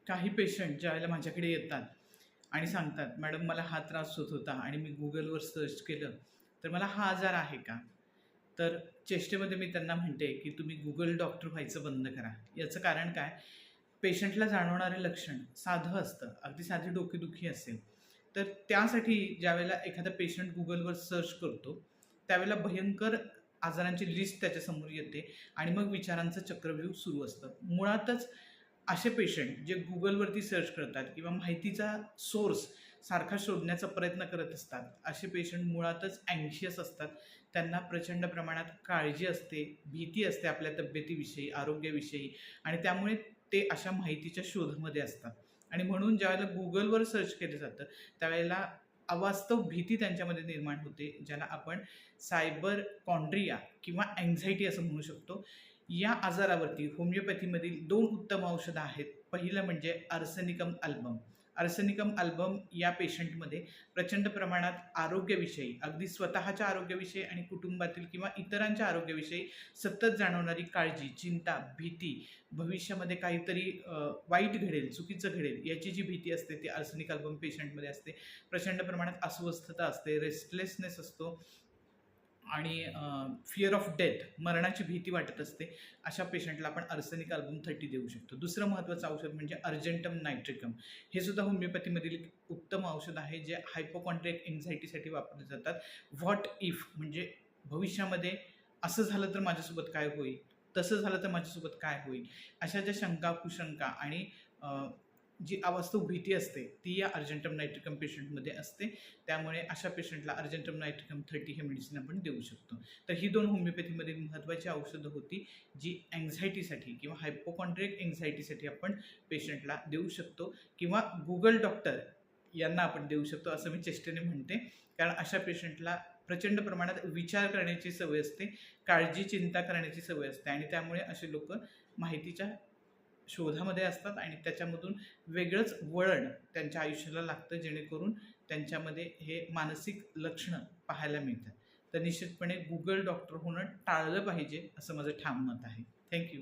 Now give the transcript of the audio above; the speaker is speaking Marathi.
काही पेशंट ज्यावेळेला माझ्याकडे येतात आणि सांगतात, "मॅडम मला हा त्रास होत होता आणि मी Googleवर सर्च केलं, तर मला हा आजार आहे का?" तर चेष्टेमध्ये मी त्यांना म्हणते, की "तुम्ही Google डॉक्टर व्हायचं बंद करा." याचं कारण काय? पेशंटला जाणवणारे लक्षण साधं असतं. अगदी साधी डोकेदुखी असेल, तर त्यासाठी ज्यावेळेला एखादा पेशंट Googleवर सर्च करतो, त्यावेळेला भयंकर आजारांची लिस्ट त्याच्यासमोर येते आणि मग विचारांचं चक्रव्यूह सुरू असतं. मुळातच असे पेशंट जे Googleवरती सर्च करतात किंवा माहितीचा सोर्स सारखा शोधण्याचा प्रयत्न करत असतात, असे पेशंट मुळातच अँक्शियस असतात. त्यांना प्रचंड प्रमाणात काळजी असते, भीती असते आपल्या तब्येतीविषयी, आरोग्याविषयी आणि त्यामुळे ते अशा माहितीच्या शोधामध्ये असतात. आणि म्हणून ज्यावेळेला Googleवर सर्च केलं जातं, त्यावेळेला अवास्तव भीती त्यांच्यामध्ये निर्माण होते, ज्याला आपण सायबर कॉन्ड्रिया किंवा अँक्झायटी असं म्हणू शकतो. या आजारावरती होमिओपॅथीमधील 2 उत्तम औषधं आहेत. पहिलं म्हणजे आर्सेनिकम अल्बम. आर्सेनिकम अल्बम या पेशंटमध्ये प्रचंड प्रमाणात आरोग्याविषयी, अगदी स्वतःच्या आरोग्याविषयी आणि कुटुंबातील किंवा इतरांच्या आरोग्याविषयी सतत जाणवणारी काळजी, चिंता, भीती, भविष्यामध्ये काहीतरी वाईट घडेल, चुकीचं घडेल याची जी भीती असते ती आर्सेनिक अल्बम पेशंटमध्ये असते. प्रचंड प्रमाणात अस्वस्थता असते, रेस्टलेसनेस असतो आणि फिअर ऑफ डेथ, मरणाची भीती वाटत असते. अशा पेशंटला आपण आर्सेनिक अल्बम 30 देऊ शकतो. दुसरं महत्त्वाचं औषध म्हणजे अर्जेंटम नायट्रिकम. हे सुद्धा होमिओपॅथीमधील एक उत्तम औषध आहे, जे हायपोकॉन्ड्रियाक एन्झायटीसाठी वापरले जातात. व्हॉट इफ म्हणजे भविष्यामध्ये असं झालं तर माझ्यासोबत काय होईल? तसं झालं तर माझ्यासोबत काय होईल? अशा ज्या शंका, कुशंका आणि जी अवास्तव भीती असते, ती या अर्जेंटम नायट्रिकम पेशंटमध्ये असते. त्यामुळे अशा पेशंटला अर्जेंटम नायट्रिकम 30 हे मेडिसिन आपण देऊ शकतो. तर ही 2 होमिओपॅथीमधील महत्त्वाची औषधं होती, जी अँक्झायटीसाठी किंवा हायपोकॉन्ड्रियाक अँक्झायटीसाठी आपण पेशंटला देऊ शकतो किंवा Google डॉक्टर यांना आपण देऊ शकतो, असं मी चेष्टेने म्हणते. कारण अशा पेशंटला प्रचंड प्रमाणात विचार करण्याची सवय असते, काळजी, चिंता करण्याची सवय असते आणि त्यामुळे असे लोकं माहितीच्या शोधामध्ये असतात आणि त्याच्यामधून वेगळंच वळण त्यांच्या आयुष्याला लागतं, जेणेकरून त्यांच्यामध्ये हे मानसिक लक्षणं पाहायला मिळतात. तर निश्चितपणे Google डॉक्टर होणं टाळलं पाहिजे, असं माझं ठाम मत आहे. Thank you.